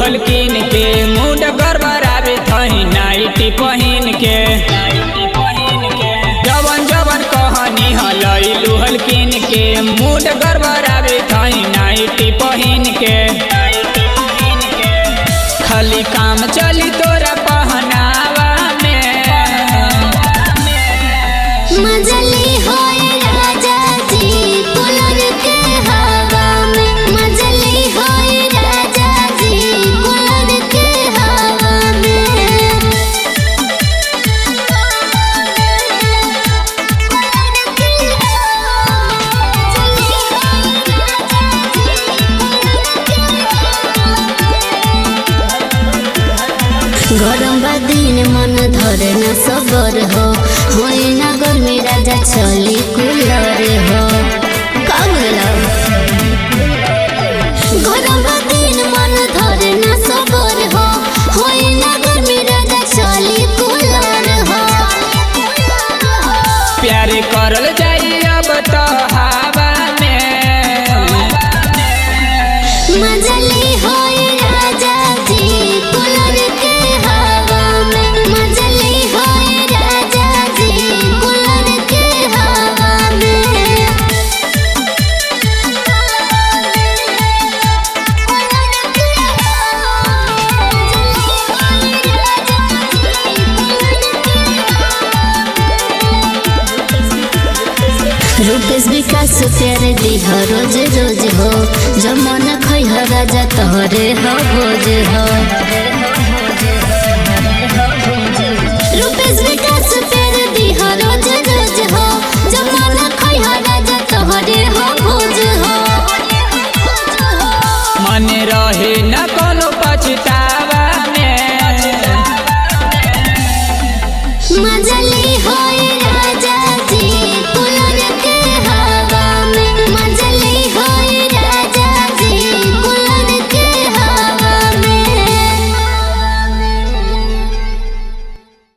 लुहल कीन के मुंड गड़बड़ावे थही नाइटी पहिन के जवन जवन कहनी हलई लुहल कीन के मुंड गड़बड़ावे थही नाइटी पहिन के खाली काम चली तोरा पहनावा में मजली होए राजा जी कुलर के हवा में मजली होए राजा जी कुलर के हवा में गरम बा दिन मन धरे न सबर हो होए ना गर्मी राजा चली कूलर हो गरम बा दिन मन धरे न सबर हो होए ना गर्मी राजा चली कूलर हो प्यारे करल जाई अब तो हवा में मजली होए राजा जी कूलर के हवा में मजली होए राजा जी कूलर के हवा में रूपेश विकास प्यारे दिह रोज रोज हो जमन खै राजा तोहरे हो भोज हो